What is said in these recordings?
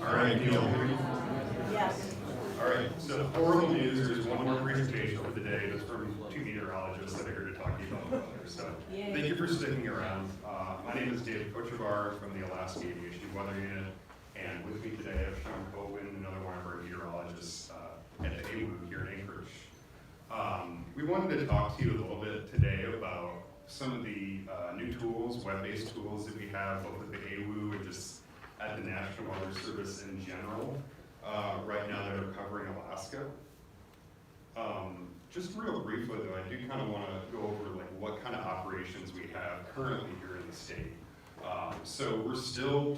All right, can you all hear me? Yes. All right, so horrible news, there's one more presentation for the day that's from two meteorologists that are here to talk to you about the weather. So thank you for sticking around. My name is David Kochevar from the Alaska Aviation Weather Unit, and with me today I have Sean Colgan, another one of our meteorologists at the AWU here in Anchorage. We wanted to talk to you a little bit today about some of the new tools, web-based tools that we have both at the AWU and just at the National Weather Service in general. Right now that are covering Alaska. Just real briefly though, I do kind of want to go over like what kind of operations we have currently here in the state. So we're still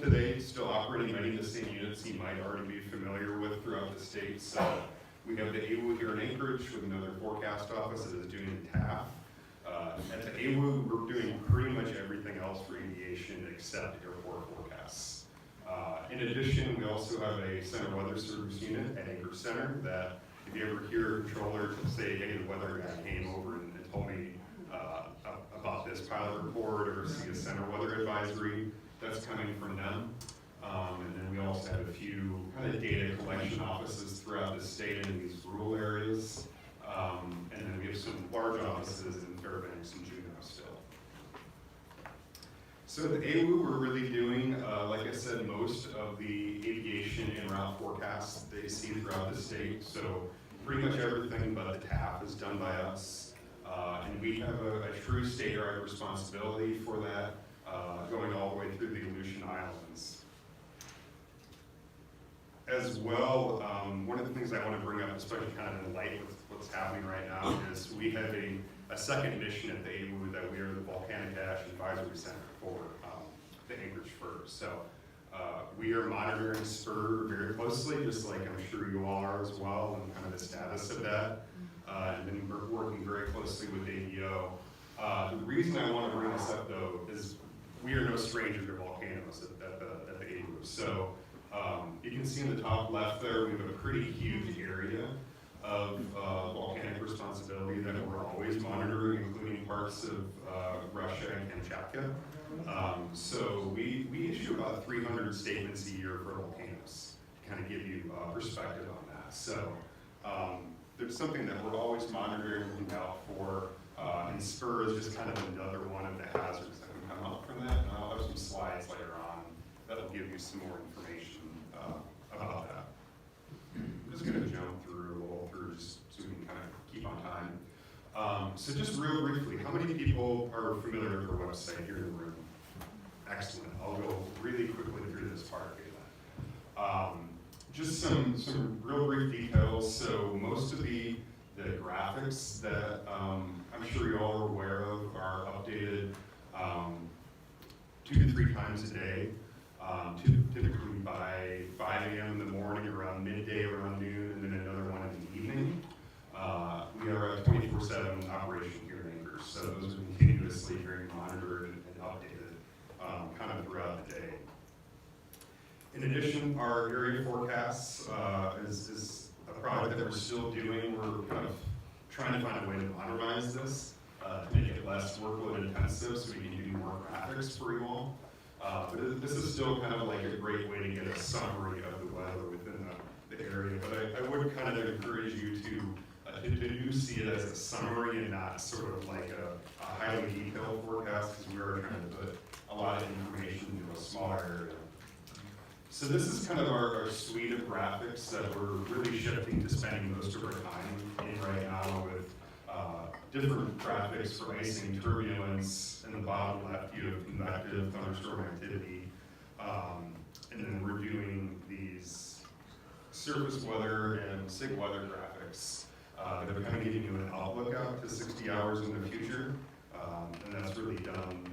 operating many of the same units you might already be familiar with throughout the state. So we have the AWU here in Anchorage with another forecast office that is doing TAF. At the AWU, we're doing pretty much everything else for aviation except airport forecasts. In addition, we also have a Center Weather Service unit at Anchorage Center that if you ever hear a controller say, hey, the weather guy came over and told me about this pilot report or see a center weather advisory, that's coming from them. And then we also have a few kind of data collection offices throughout the state in these rural areas. And then we have some large offices in Fairbanks and Juneau still. So at the AWU, we're really doing, like I said, most of the aviation en route forecasts that you see throughout the state. So pretty much everything but the TAF is done by us. And we have a true state-wide responsibility for that, going all the way through the Aleutian Islands. As well, one of the things I want to bring up, especially kind of in light with what's happening right now, is we have a second mission at the AWU that we are the Volcanic Ash Advisory Center for the Anchorage FER. So we are monitoring SPUR very closely, just like I'm sure you all are as well, and kind of the status of that. And then we're working very closely with ADO. The reason I want to bring this up though is we are no stranger to volcanoes at the AWU. So you can see in the top left there, we have a pretty huge area of volcanic responsibility that we're always monitoring, including parts of Russia and Kamchatka. So we issue about 300 statements a year for volcanoes to kind of give you perspective on that. So there's something that we're always monitoring, looking out for, and SPUR is just kind of another one of the hazards that can come up from that. And I'll have some slides later on that'll give you some more information about that. I'm just going to jump through just so we can kind of keep on time. So just real briefly, how many people are familiar with our website here in the room? Excellent. I'll go really quickly through this part of it. Just some real brief details. So most of the graphics that I'm sure you all are aware of are updated 2 to 3 times a day. Typically by 5 a.m. in the morning, around midday, around noon, and then another one in the evening. We are a 24/7 operation here in Anchorage, so those are continuously being monitored and updated kind of throughout the day. In addition, our area forecasts is a product that we're still doing. We're kind of trying to find a way to modernize this to make it less workload intensive so we can do more graphics for you all. But this is still kind of like a great way to get a summary of the weather within the area. But I would kind of encourage you to do see it as a summary and not sort of like a highly detailed forecast, because we are trying to put a lot of information into a smaller area. So this is kind of our suite of graphics that we're really shifting to spending most of our time in right now with different graphics for icing, turbulence. In the bottom left, you have convective thunderstorm activity. And then we're doing these surface weather and SIG weather graphics that are kind of giving you an outlook out to 60 hours in the future. And that's really done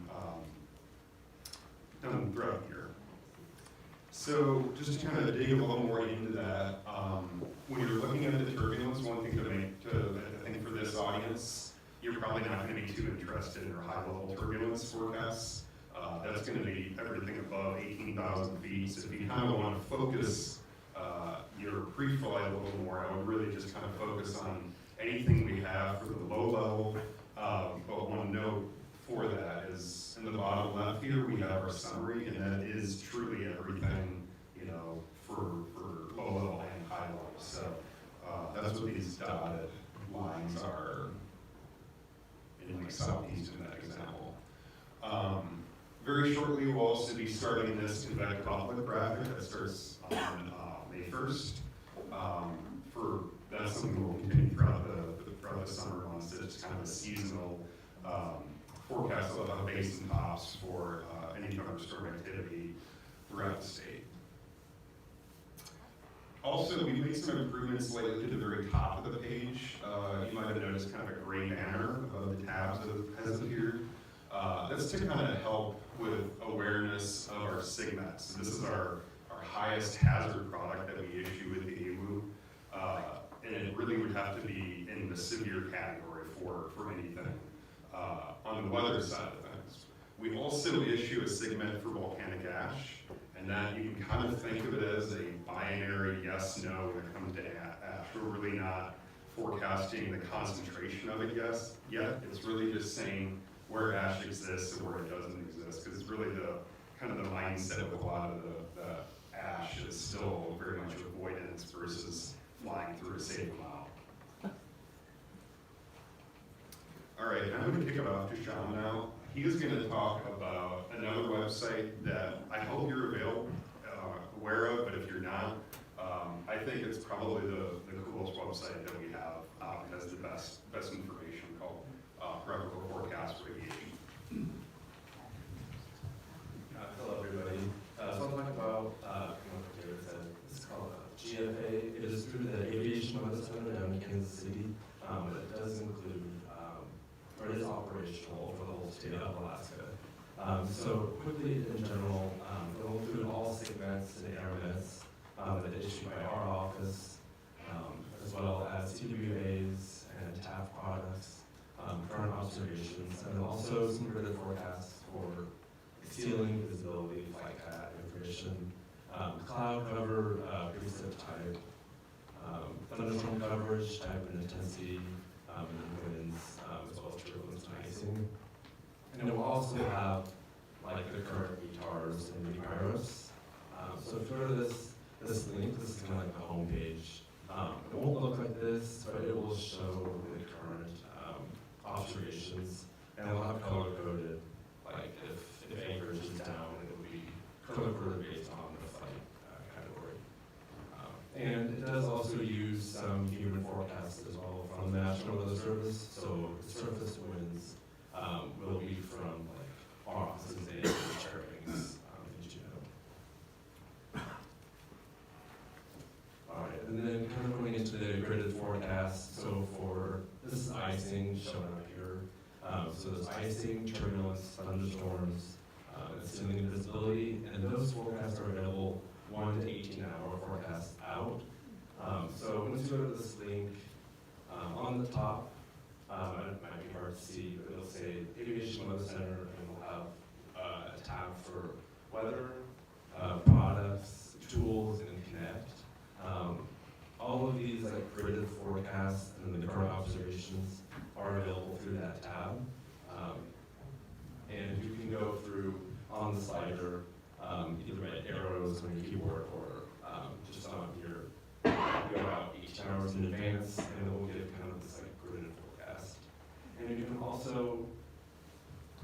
throughout the year. So just to kind of dig a little more into that, when you're looking at the turbulence, one thing I think for this audience, you're probably not going to be too interested in our high-level turbulence forecasts. That's going to be everything above 18,000 feet. So if you kind of want to focus your pre-flight a little more, I would really just kind of focus on anything we have for the low level. But one note for that is in the bottom left here, we have our summary, and that is truly everything, for That's what these dotted lines are in like southeast in that example. Very shortly, we'll also be starting this convective uplift that starts on May 1st. That's something we'll continue throughout the summer months. It's kind of a seasonal forecast of base and tops for any thunderstorm activity throughout the state. Also, we made some improvements lately to the very top of the page. You might have noticed kind of a gray banner above the tabs that has appeared. That's to kind of help with awareness of our SIGMETs. This is our highest hazard product that we issue with the AWU. And it really would have to be in the severe category for anything on the weather side of things. We also issue a SIGMET for volcanic ash, and that you can kind of think of it as a binary yes, no when it comes to ash. We're really not forecasting the concentration of it yet. It's really just saying where ash exists and where it doesn't exist, because it's really the kind of the mindset with a lot of the ash is still very much avoidance versus flying through a safe mile. All right, I'm going to kick it off to Sean now. He is going to talk about another website that I hope you're aware of, but if you're not, I think it's probably the coolest website that we have. It has the best information called Practical Forecast for Aviation. Hello, everybody. So I'll talk about what David said. This is called GFA. It is through the Aviation Weather Center down in Kansas City. It does include, or it is operational for the whole state of Alaska. So quickly, in general, it will include all SIGMETs and airmets that are issued by our office, as well as TWAs and TAF products, current observations, and then also some gridded forecasts for ceiling visibility, flight path information, cloud cover, precip type, thunderstorm coverage, type and intensity, and then winds, as well as turbulence and icing. And it will also have like the current VTARs and VPyros. So if you go to this link, this is kind of like the home page. It won't look like this, but it will show the current observations, and it will have color coded, like if anchorage is down, it will be color coded based on the flight category. And it does also use some human forecasts as well from the National Weather Service. So the surface winds will be from like our offices and Fairbanks in Juneau. All right, and then kind of going into the gridded forecast. So for this is icing shown up here. So there's icing, turbulence, thunderstorms, ceiling visibility, and those forecasts are available 1 to 18 hour forecasts out. So once you go to this link, on the top, it might be hard to see, but it'll say Aviation Weather Center, and we'll have a tab for weather, products, tools, and connect. All of these like gridded forecasts and the current observations are available through that tab. And you can go through on the slider, either write arrows on your keyboard or just on your, go out 18 hours in advance, and it will give kind of this like gridded forecast. And you can also,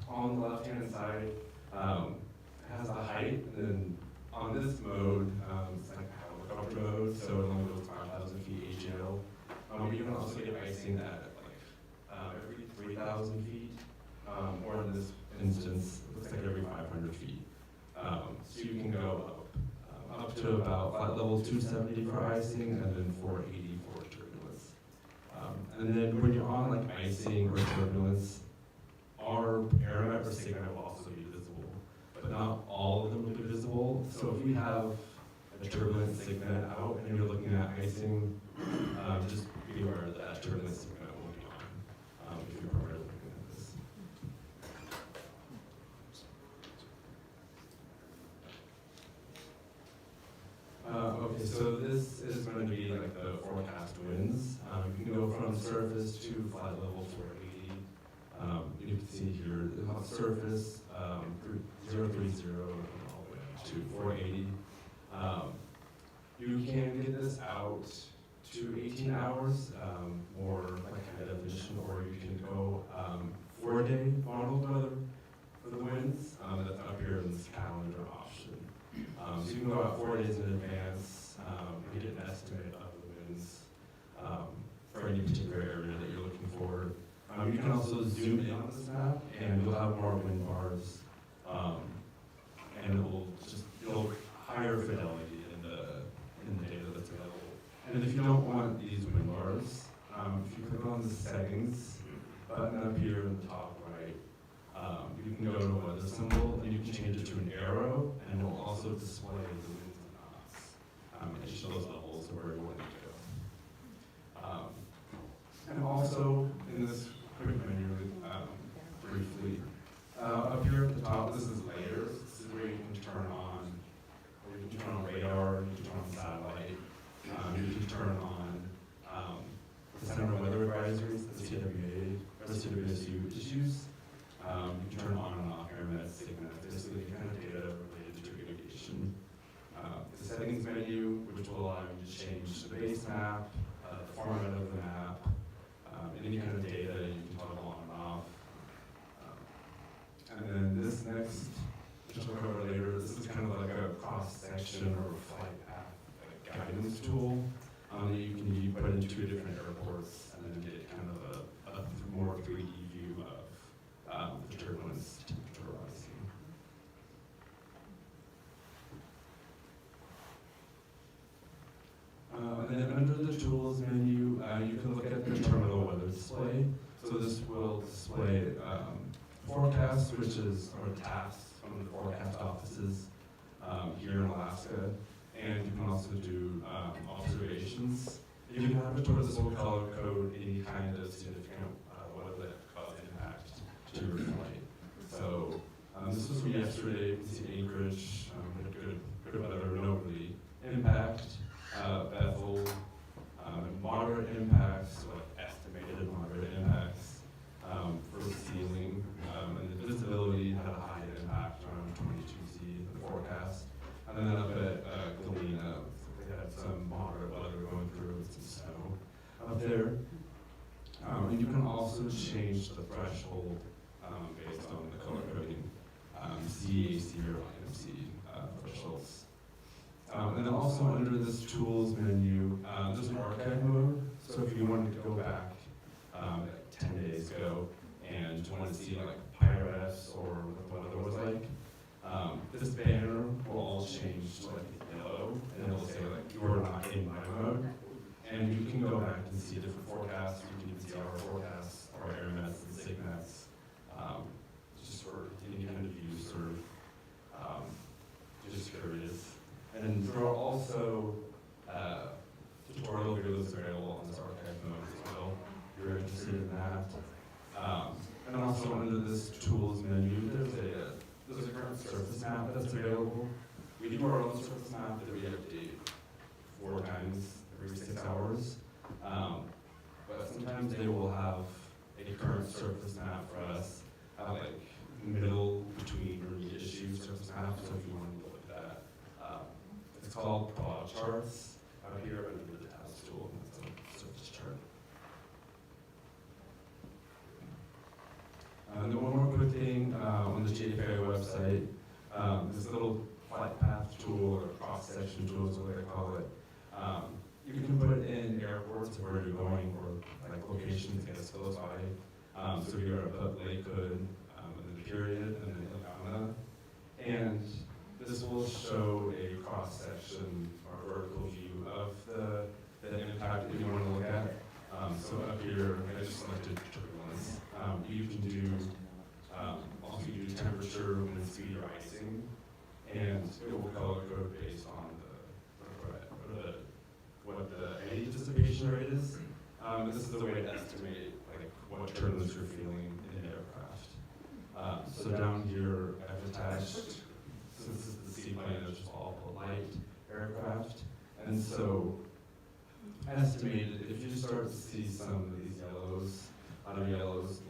on the left-hand side, it has the height, and then on this mode, it's like helicopter mode, so it only goes 5,000 feet AGL. But you can also get icing at like every 3,000 feet, or in this instance, it looks like every 500 feet. So you can go up to about flight level 270 for icing, and then 480 for turbulence. And then when you're on like icing or turbulence, our airmet or SIGMET will also be visible, but not all of them will be visible. So if we have a turbulent SIGMET out and you're looking at icing, just be aware that turbulent SIGMET will be on if you're already looking at this. Okay, so this is going to be like the forecast winds. You can go from surface to flight level 480. You can see here the surface 030 all the way up to 480. You can get this out to 18 hours, or like high definition, or you can go 4-day modeled weather for the winds. That's up here in this calendar option. So you can go out 4 days in advance and get an estimate of the winds for any particular area that you're looking for. You can also zoom in on this map, and you'll have more wind bars, and it'll higher fidelity in the data that's available. And if you don't want these wind bars, if you click on the settings button up here in the top right, you can go to weather symbol, and you can change it to an arrow, and it will also display the winds and knots, and show those levels of where you want to go. And also, in this quick menu, briefly, up here at the top, this is layers. This is where you can turn on, radar, you can turn on satellite, you can turn on the Center of Weather Advisories, the CWA, or the CWSU issues. You can turn on and off airmet, SIGNET, basically the kind of data related to aviation. The settings menu, which will allow you to change the base map, the format of the map, any kind of data you can toggle on and off. And then this next, which we'll cover later, this is kind of like a cross-section or flight path guidance tool that you can put into different airports and then get kind of a more 3D view of the turbulence temperature rising. And then under the tools menu, you can look at the terminal weather display. So this will display forecasts, which is our tasks from the forecast offices here in Alaska. And you can also do observations. You can have it where this will color code any kind of significant weather that could cause impact to your flight. So this was from yesterday. You can see Anchorage, good weather, no really impact. Bethel, moderate impacts, like estimated moderate impacts for sealing, and the visibility had a high impact around 22Z in the forecast. And then up at Galena, they had some moderate weather going through with some snow up there. And you can also change the threshold based on the color coding, CAC or IMC thresholds. And then also under this tools menu, there's an archive mode. So if you wanted to go back like 10 days ago and you want to see like PIRFs or what the weather was like, this banner will all change to like yellow, and it'll say like you're not in my mode. And you can go back and see different forecasts. You can even see our forecasts, our airmets and signets, just for any kind of use or just curious. And there are also tutorial videos available on this archive mode as well, if you're interested in that. And also under this tools menu, there's a current surface map that's available. We do our own surface map that we update 4 times every 6 hours. But sometimes they will have a current surface map for us, like middle between or mid-issue surface map, so if you want to look at that. It's called plot charts out here under the tabs tool. It's a surface chart. And then one more quick thing on the JFA website, this little flight path tool or cross-section tool is what they call it. You can put in airports where you're going or like locations that get close by. So you're going to put Lakewood, and then period, and then Ilana. And this will show a cross-section or vertical view of the impact that you want to look at. So up here, I just selected turbulence. You can do, also you do temperature, wind speed, or icing, and it will color code based on what the eddy dissipation rate is. This is the way to estimate like what turbulence you're feeling in the aircraft. So down here, I've attached, since this is the seaplane, it's just all light aircraft, and so estimated if you start to see some of these yellows,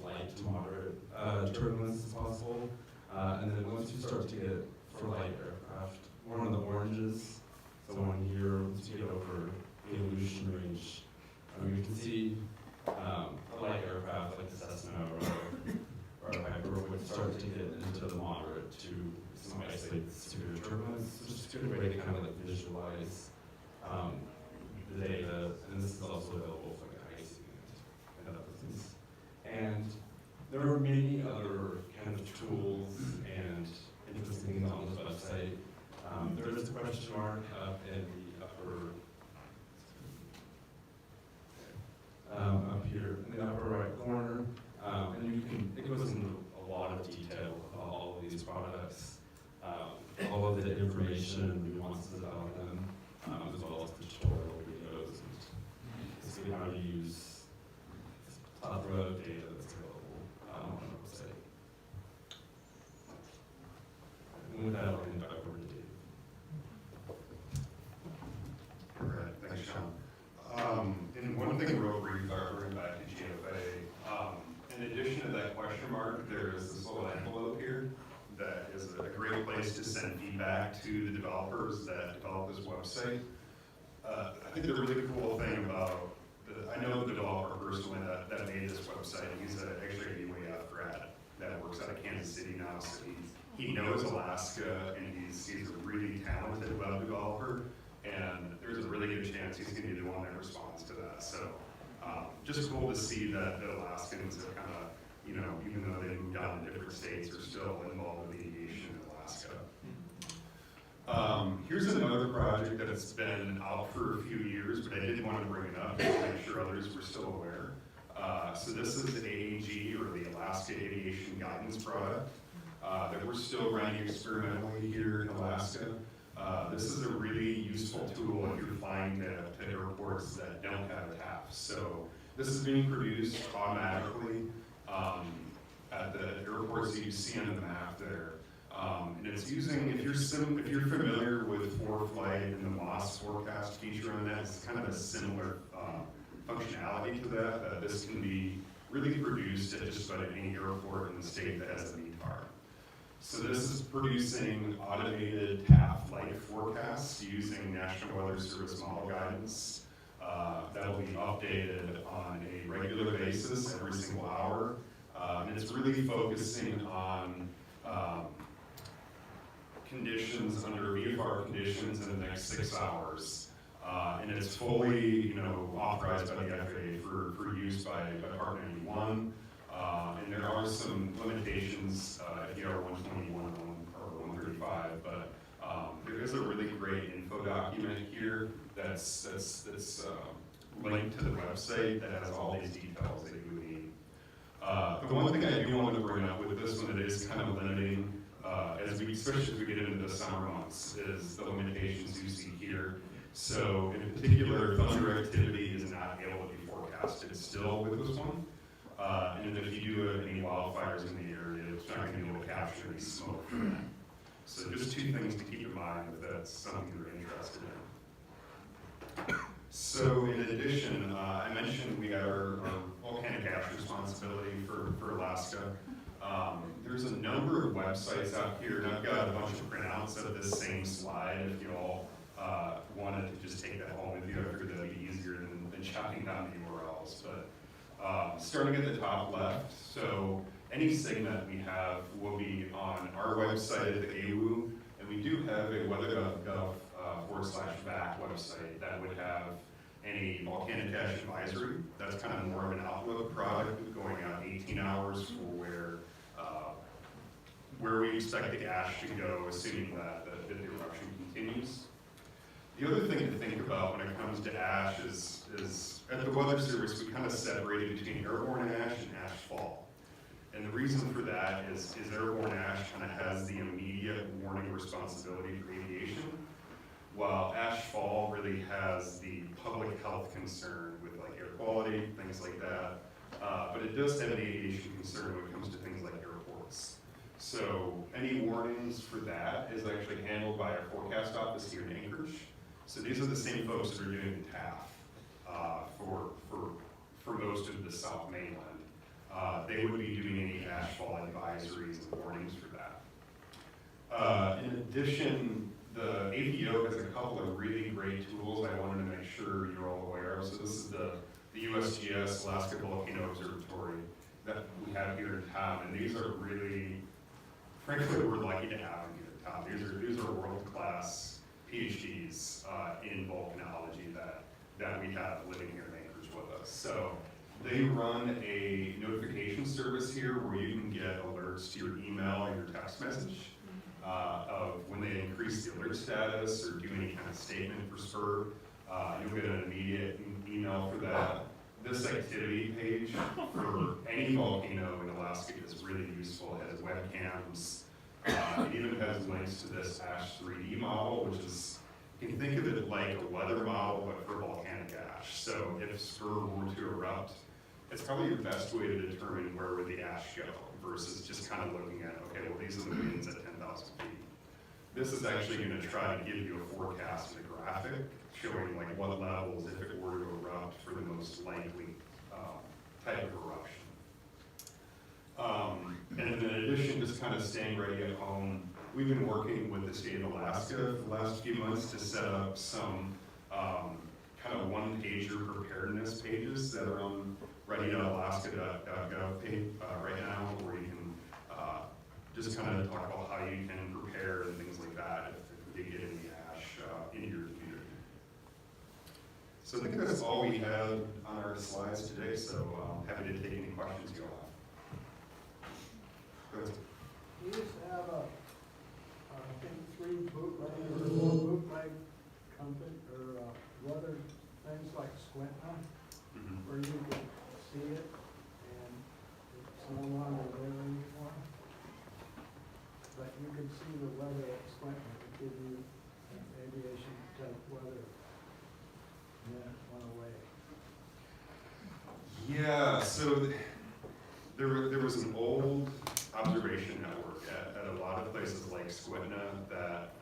light to moderate turbulence is possible, and then once you start to get for light aircraft, more on the oranges, so on here, once you get over Aviation range. You can see a light aircraft like the Cessna or a Piper would start to get into the moderate to some isolated severe turbulence, which is a good way to kind of like visualize the data, and this is also available for like icing and other things. And there are many other kind of tools and interesting things on this website. There is a question mark up in the up here in the upper right corner, and it goes into a lot of detail about all of these products, all of the information and nuances about them, as well as the tutorial videos and basically how to use this plethora of data that's available on our website. And with that, I'll hand it back over to Dave. All right, thanks, Sean. And one thing real brief, going back to GFA, in addition to that question mark, there is this little envelope here that is a great place to send feedback to the developers that develop this website. I think the really cool thing about, I know the developer personally that made this website. He's actually a UAF grad that works out of Kansas City now, so he knows Alaska, and he's a really talented web developer, and there's a really good chance he's going to be the one that responds to that. So just cool to see that Alaskans are kind of, even though they moved on to different states, are still involved with aviation in Alaska. Here's another project that's been out for a few years, but I did want to bring it up to make sure others were still aware. So this is the AAG, or the Alaska Aviation Guidance product, that we're still running experimentally here in Alaska. This is a really useful tool if you're flying to airports that don't have a TAF. So this is being produced automatically at the airports that you see on the map there. And it's using, if you're familiar with ForeFlight and the MOS forecast feature on that, it's kind of a similar functionality to that. This can be really produced at just about any airport in the state that has a VTAR. So this is producing automated TAF flight forecasts using National Weather Service model guidance that will be updated on a regular basis every single hour. And it's really focusing on conditions under VFR conditions in the next 6 hours. And it's fully, authorized by the FAA for use by Part 91. And there are some limitations if you are 121 or 135, but there is a really great info document here that's linked to the website that has all these details that you would need. The one thing I do want to bring up with this one that is kind of limiting, especially as we get into the summer months, is the limitations you see here. So in particular, thunder activity is not able to be forecasted still with this one. And if you do have any wildfires in the area, it's not going to be able to capture any smoke from that. So just two things to keep in mind if that's something you're interested in. So in addition, I mentioned we got our volcanic ash responsibility for Alaska. There's a number of websites out here, and I've got a bunch of printouts of this same slide if you all wanted to just take that home with you. I figured that'd be easier than jotting down the URLs. But starting at the top left, so any SIGNET we have will be on our website at the AWU, and we do have a weather.gov /VAC website that would have any volcanic ash advisory. That's kind of more of an outlook product going out 18 hours for where we expect the ash to go, assuming that the eruption continues. The other thing to think about when it comes to ash is at the Weather Service, we kind of separated between airborne ash and ash fall. And the reason for that is airborne ash kind of has the immediate warning responsibility for aviation, while ash fall really has the public health concern with like air quality, things like that. But it does have an aviation concern when it comes to things like airports. So any warnings for that is actually handled by our forecast office here in Anchorage. So these are the same folks that are doing the TAF for most of the South mainland. They would be doing any ashfall advisories and warnings for that. In addition, the AVO has a couple of really great tools I wanted to make sure you're all aware of. So this is the USGS Alaska Volcano Observatory that we have here in town, and these are really, frankly, we're lucky to have them here in town. These are world-class PhDs in volcanology that we have living here in Anchorage with us. So they run a notification service here where you can get alerts to your email or your text message of when they increase the alert status or do any kind of statement for spur. You'll get an immediate email for that. This activity page for any volcano in Alaska is really useful. It has webcams. It even has links to this ASH 3D model, which is, you can think of it like a weather model, but for volcanic ash. So if spur were to erupt, it's probably the best way to determine where would the ash go versus just kind of looking at, okay, well, these are the winds at 10,000 feet. This is actually going to try to give you a forecast and a graphic showing like what levels, if it were to erupt, for the most likely type of eruption. And in addition, just kind of staying ready at home, we've been working with the state of Alaska for the last few months to set up some kind of one-pager preparedness pages that are on ready.alaska.gov page right now, where you can just kind of talk about how you can prepare and things like that if you get any ash in your community. So I think that's all we have on our slides today, so happy to take any questions you all have. Go ahead. You used to have I think 3 bootleg or 4 bootleg company or weather things like Squintna, where you could see it, and it's no longer there anymore. But you could see the weather at Squintna, it would give you aviation type weather, and then it went away. Yeah, so there was an old observation network at a lot of places like Squintna that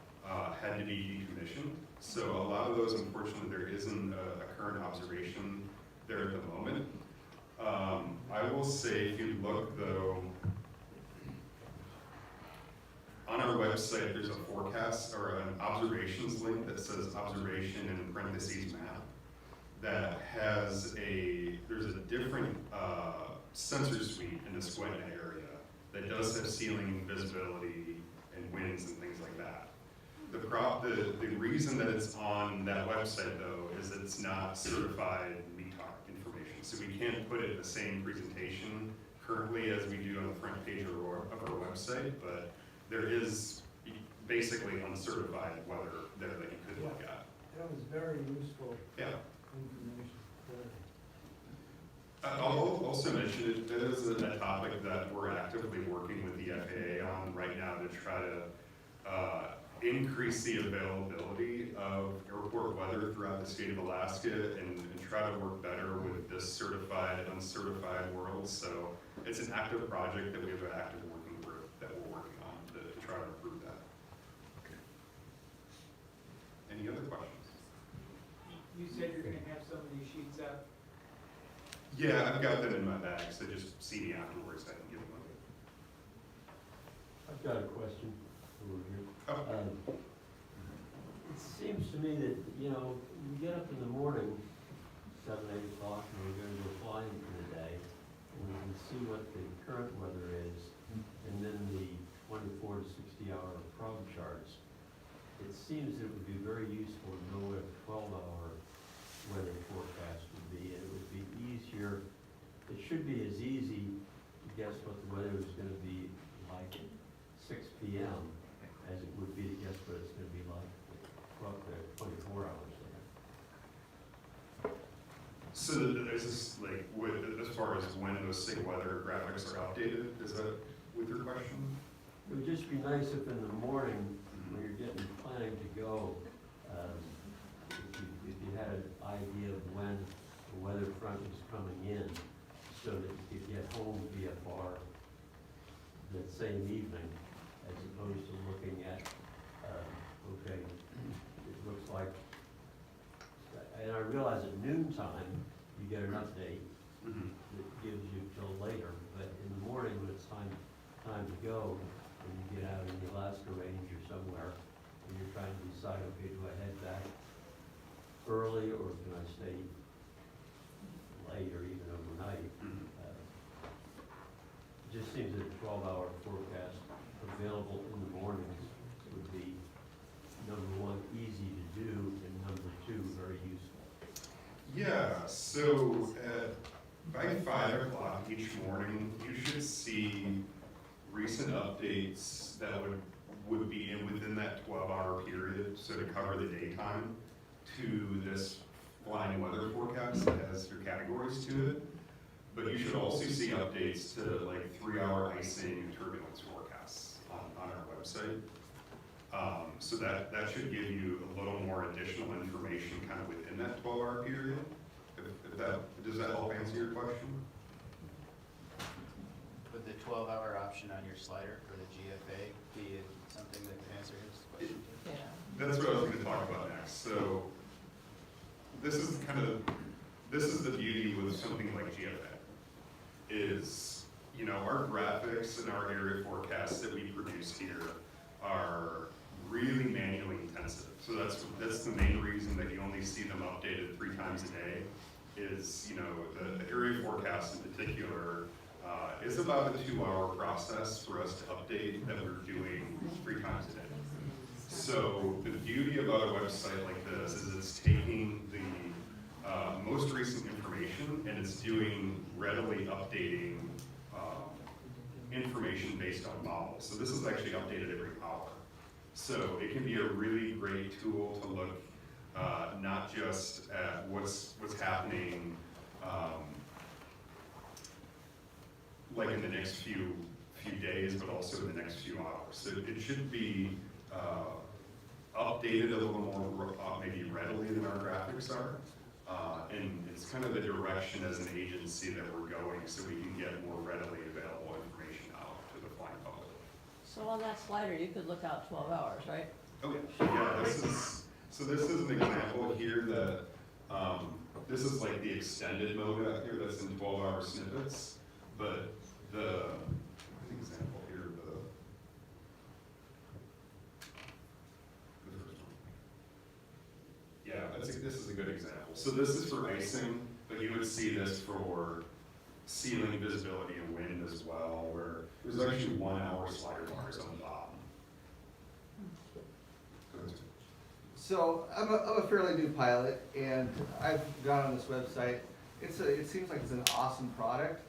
had to be decommissioned. So a lot of those, unfortunately, there isn't a current observation there at the moment. I will say, if you look though, on our website, there's a forecast or an observations link that says observation in parentheses map that has there's a different sensor suite in the Squintna area that does have ceiling visibility and winds and things like that. The reason that it's on that website though is it's not certified METAR information. So we can't put it in the same presentation currently as we do on the front page of our website, but there is basically uncertified weather there that you could look at. That was very useful Yeah. information. I'll also mention it is a topic that we're actively working with the FAA on right now to try to increase the availability of airport weather throughout the state of Alaska and try to work better with this certified, uncertified world. So it's an active project that we have an active working group that we're working on to try to improve that. Okay. Any other questions? You said you're gonna have some of these sheets up. Yeah, I've got them in my bag, so just see me afterwards, I can give them away. I've got a question over here. Oh. It seems to me that, you get up in the morning, 7, 8 o'clock, and we're going to go flying for the day, and we can see what the current weather is, and then the 24 to 60-hour probe charts. It seems it would be very useful to know what a 12-hour weather forecast would be, and it would be easier. It should be as easy to guess what the weather is going to be like at 6 p.m. as it would be to guess what it's going to be like 24 hours later. So is this like, as far as when those SIG weather graphics are updated, is that with your question? It would just be nice if in the morning, when you're planning to go, if you had an idea of when the weather front was coming in, so that you could get home via bar that same evening, as opposed to looking at, okay, it looks like, and I realize at noontime, you get an update that gives you till later, but in the morning when it's time to go, and you get out in the Alaska Range or somewhere, and you're trying to decide, okay, do I head back early or do I stay late or even overnight? It just seems that a 12-hour forecast available in the mornings would be, number one, easy to do, and number two, very useful. Yeah, so by 5 o'clock each morning, you should see recent updates that would be within that 12-hour period, so to cover the daytime, to this flying weather forecast that has your categories to it. But you should also see updates to like 3-hour icing and turbulence forecasts on our website. So that should give you a little more additional information kind of within that 12-hour period. Does that help answer your question? Would the 12-hour option on your slider for the GFA be something that could answer his question? That's what I was going to talk about next. So this is the beauty with something like GFA. Is, you know, our graphics and our area forecasts that we produce here are really manually intensive. So that's the main reason that you only see them updated 3 times a day. Is, you know, the area forecast in particular is about a 2-hour process for us to update that we're doing 3 times a day. So the beauty about a website like this is it's taking the most recent information and it's doing readily updating information based on models. So this is actually updated every hour. So it can be a really great tool to look not just at what's happening like in the next few days, but also in the next few hours. So it should be updated a little more maybe readily than our graphics are. And it's kind of the direction as an agency that we're going so we can get more readily available information out to the flying public. So on that slider, you could look out 12 hours, right? Oh yeah, yeah, this is an example here that, this is like the extended mode out here that's in 12-hour snippets, but the example here, the first one. Yeah, this is a good example. So this is for icing, but you would see this for ceiling visibility and wind as well, where there's actually 1-hour slider bars on the bottom. So I'm a fairly new pilot, and I've gone on this website. It seems like it's an awesome product.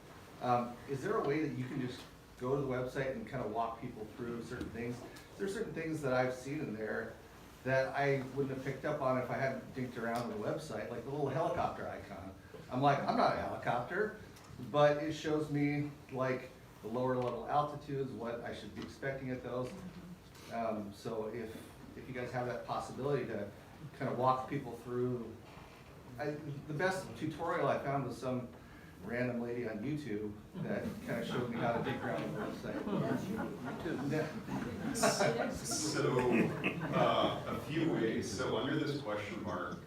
Is there a way that you can just go to the website and kind of walk people through certain things? There's certain things that I've seen in there that I wouldn't have picked up on if I hadn't dinked around on the website, like the little helicopter icon. I'm like, I'm not a helicopter, but it shows me like the lower level altitudes, what I should be expecting at those. So if you guys have that possibility to kind of walk people through, the best tutorial I found was some random lady on YouTube that kind of showed me how to dig around the website. So, a few ways. So under this question mark,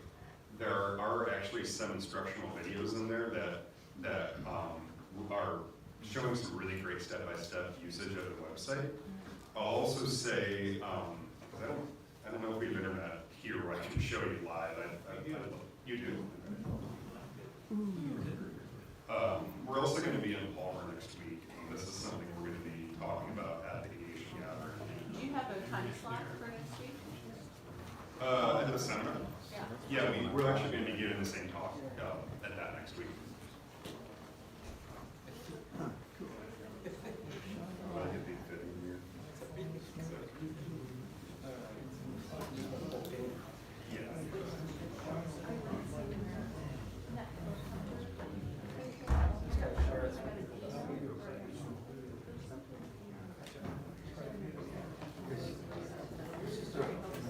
there are actually some instructional videos in there that are showing some really great step-by-step usage of the website. I'll also say, I don't know if we have internet here where I can show you live. You do. We're also going to be in Palmer next week, and this is something we're going to be talking about at the Aviation gathering. Do you have a time slot for next week? At the seminar? Yeah. Yeah, we're actually going to be giving the same talk at that next week. I'll get these fitting here.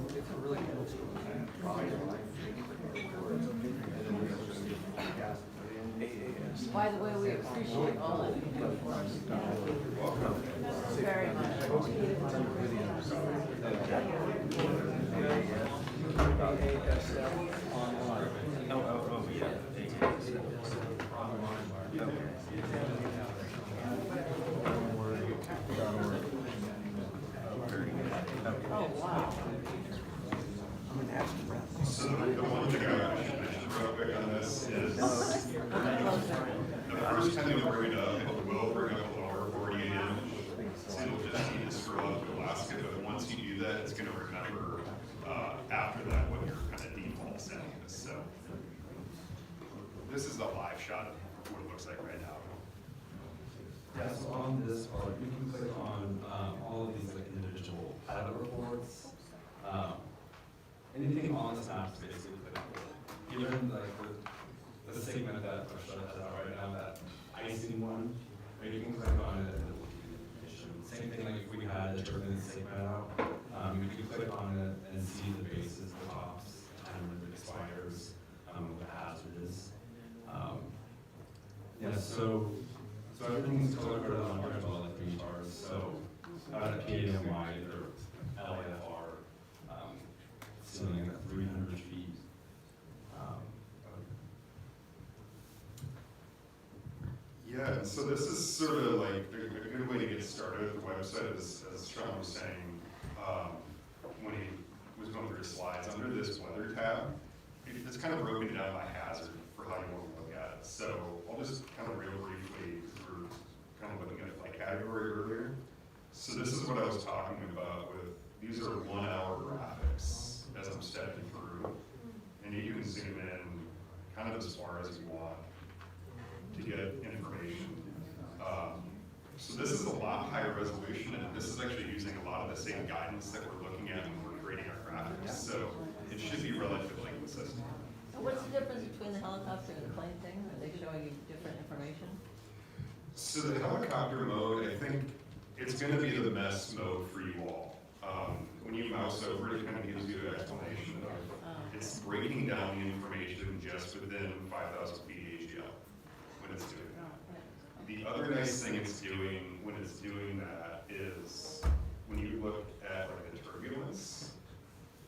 It's a really cool product. By the way, we appreciate all of you. Very much. Oh, wow. So the one thing I should mention real quick on this is, the first time you'll bring it up, it will bring up a lower 48 inch. So it'll just need to scroll up to Alaska, but once you do that, it's gonna remember, after that, what your kind of default setting is, so. This is a live shot of what it looks like right now. Yeah, so on this part, you can click on all of these like individual pilot reports. Anything on this map is basically clickable. Even like the segment that Marshall has out right now, that icing one, where you can click on it and it will give you the information. Same thing like if we had the turbulence segment out, you could click on it and see the bases, the tops, time when it expires, what the hazard is. Yeah, so everything's colored on red, well, like green bars. So at PAMY, or LAFR, ceiling at 300 feet. Yeah, and so this is sort of like a good way to get started with the website, as Sean was saying, when he was going through his slides, under this weather tab, it's kind of broken down by hazard for how you want to look at it. So I'll just kind of real briefly, we're kind of looking at it by category earlier. So this is what I was talking about with, these are 1 hour graphics as I'm stepping through. And you can zoom in kind of as far as you want to get information. So this is a lot higher resolution, and this is actually using a lot of the same guidance that we're looking at when we're creating our graphics. So it should be relatively consistent. So what's the difference between the helicopter and the plane thing? Are they showing you different information? So the helicopter mode, I think it's going to be the mess mode for you all. When you mouse over, it kind of gives you an explanation of it's breaking down the information just within 5,000 feet AGL when it's doing that. The other nice thing it's doing when it's doing that is when you look at like the turbulence,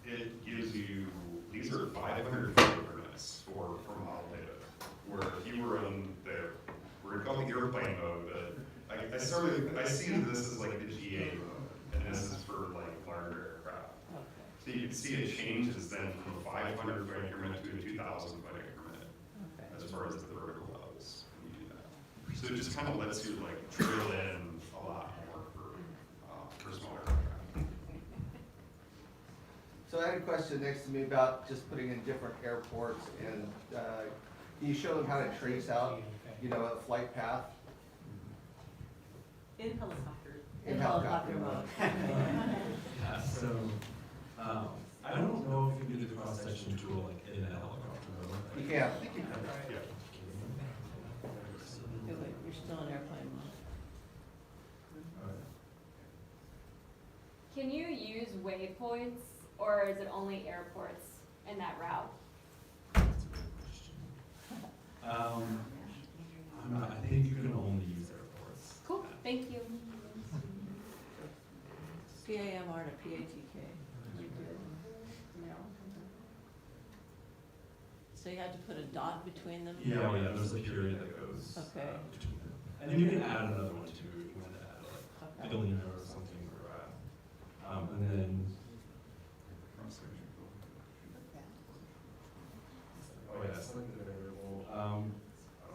it gives you, these are 500 feet increments for model data. Where if you were on the, we're called the airplane mode, but I see this as like the GA mode, and this is for like larger aircraft. So you can see it changes then from a 500 foot increment to a 2,000 foot increment as far as the vertical levels when you do that. So it just kind of lets you like drill in a lot more for smaller aircraft. So I had a question next to me about just putting in different airports, and can you show them how to trace out, you know, a flight path? In helicopters. In helicopter mode. Yeah, so I don't know if you can do the cross-section tool like in a helicopter mode. You can. Yeah. Wait, you're still in airplane mode. Can you use waypoints, or is it only airports in that route? That's a good question. I think you can only use airports. Cool, thank you. PAMR to PATK. No. So you had to put a dot between them? Yeah, well, yeah, there's a period that goes Okay. between them. And then you can add another one too, if you want to add like Okay. billion or something, or and then, oh yeah, select the variable, I don't know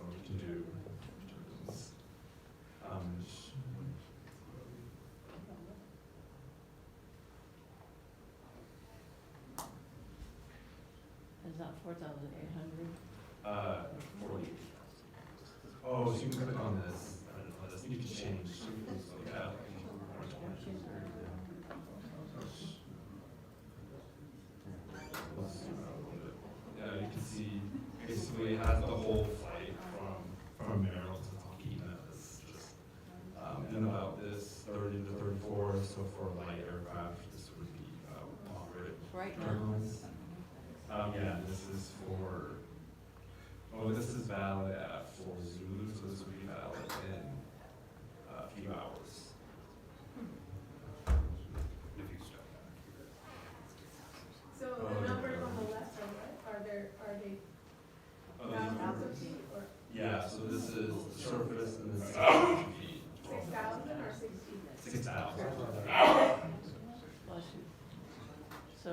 what you can do. Is that 4,800? 40. Oh, so you can click on this, I don't know, this, you can change, yeah. Yeah, you can see, basically it has the whole flight from Merrill to Talkeetna. It's just, and about this 30 to 34, so for light aircraft, this would be moderate. Right now? turbulence. Yeah, this is for, this is valid for Zulu, so this would be valid in a few hours. If you step back. So the numbers on the left and right, are they Oh, these thousands numbers? of feet or Yeah, so this is surface and then 6,000 feet. 6,000 or 60? 6,000. Bless you. So,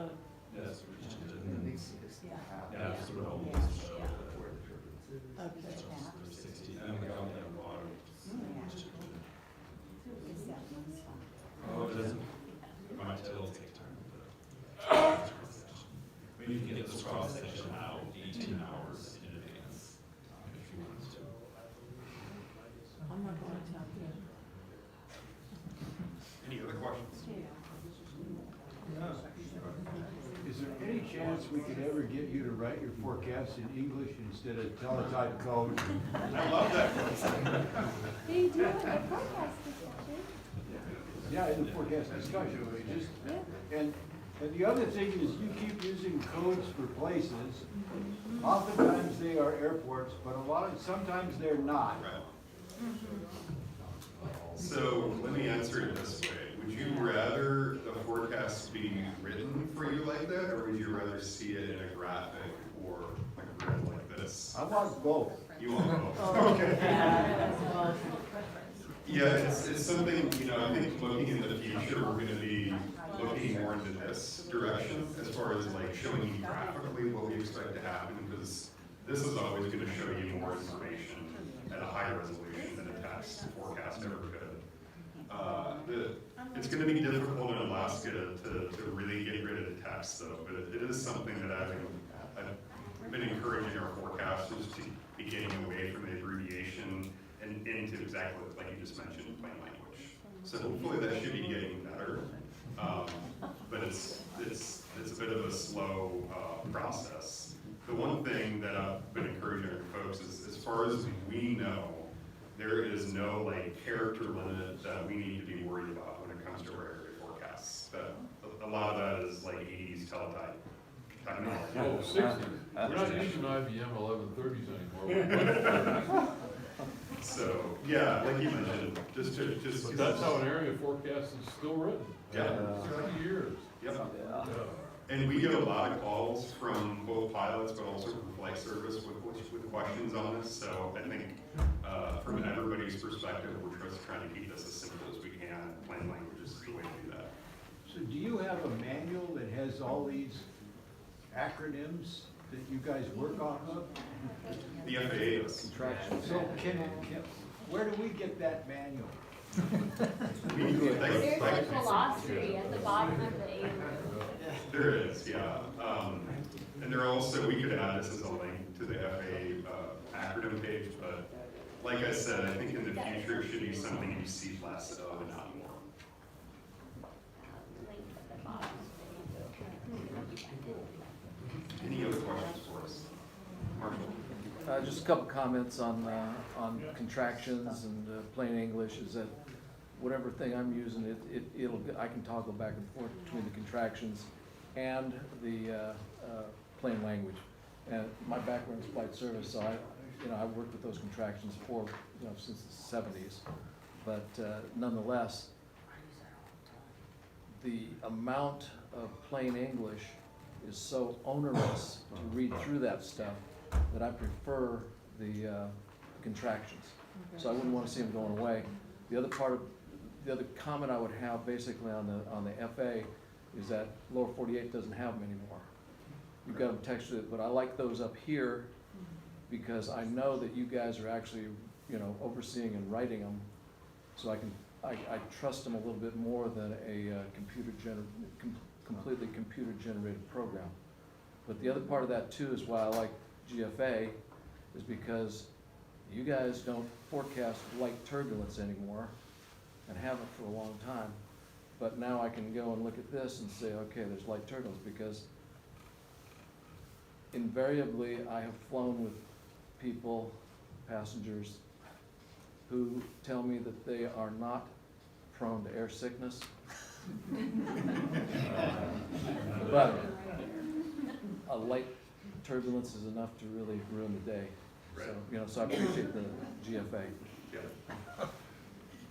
Yes, we changed it. And then questions? Is there any chance we could ever get you to write your forecast in English instead of teletype code? I love that question. They do it in the forecast discussion. Yeah, in the forecast discussion, we just, and the other thing is you keep using codes for places. Oftentimes they are airports, but sometimes they're not. Right. So let me answer it this way. Would you rather the forecast be written for you like that, or would you rather see it in a graphic or like a grid like this? I want both. You want both? Okay. Yeah, it's something, you know, I think looking in the future, we're gonna be looking more into this direction as far as like showing you graphically what we expect to happen, because this is always gonna show you more information at a higher resolution than a text forecast ever could. It's going to be difficult in Alaska to really get rid of the text though, but it is something that I've been encouraging our forecasters to be getting away from the abbreviation and into exactly like you just mentioned, plain language. So hopefully that should be getting better, but it's a bit of a slow process. The one thing that I've been encouraging our folks is, as far as we know, there is no like character limit that we need to be worried about when it comes to our area forecasts. But a lot of that is like 80s teletype technology. Oh, 60s. We're not using IBM 1130s anymore. So yeah, like you mentioned, But that's how an area forecast is still written. Yeah. 60 years. Yep. Yeah. And we get a lot of calls from both pilots, but also from flight service with questions on this. So I think from everybody's perspective, we're just trying to keep this as simple as we can. Plain language is the way to do that. So do you have a manual that has all these acronyms that you guys work off of? The FAA does. So where do we get that manual? There's a glossary at the bottom of the A. There is, yeah. And there also, we could add this as a link to the FAA acronym page, but like I said, I think in the future it should be something you see less of and not more. Any other questions for us? Marshall? Just a couple comments on contractions and plain English is that whatever thing I'm using, I can toggle back and forth between the contractions and the plain language. And my background is flight service, so I've worked with those contractions since the 70s. But nonetheless, the amount of plain English is so onerous to read through that stuff that I prefer the contractions. So I wouldn't want to see them going away. The other comment I would have basically on the FA is that lower 48 doesn't have them anymore. You've got them textured, but I like those up here because I know that you guys are actually, overseeing and writing them, so I trust them a little bit more than a completely computer generated program. But the other part of that too is why I like GFA is because you guys don't forecast light turbulence anymore and haven't for a long time. But now I can go and look at this and say, okay, there's light turbulence, because invariably I have flown with people, passengers, who tell me that they are not prone to air sickness. But a light turbulence is enough to really ruin the day. Right. So I appreciate the GFA. Yeah.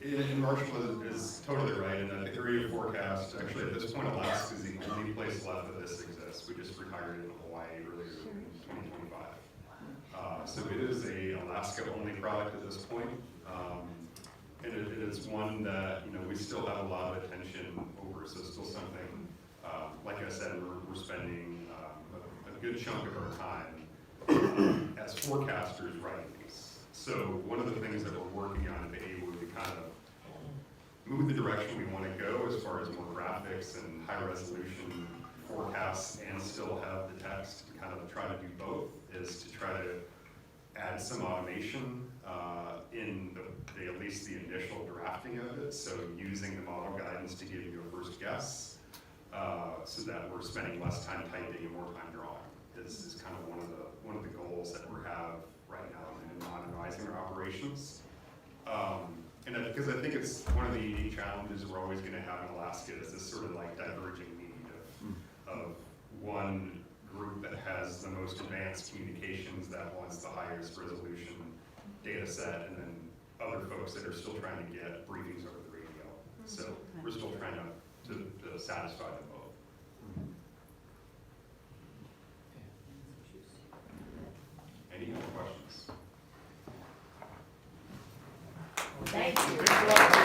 And Marshall is totally right in that the area forecast, actually at this point Alaska is the only place left that this exists. We just retired in Hawaii earlier in 2025. So it is a Alaska only product at this point. And it is one that, we still have a lot of attention over. So it's still something, like I said, we're spending a good chunk of our time as forecasters writing these. So one of the things that we're working on at the AWU to kind of move the direction we want to go as far as more graphics and high resolution forecasts and still have the text to kind of try to do both is to try to add some automation in at least the initial drafting of it, so using the model guidance to give you a first guess, so that we're spending less time typing and more time drawing, is kind of one of the goals that we have right now in modernizing our operations. Because I think it's one of the unique challenges we're always going to have in Alaska is this sort of like diverging need of one group that has the most advanced communications that wants the highest resolution data set, and then other folks that are still trying to get briefings over the radio. So we're still trying to satisfy them both. Any other questions? Thank you.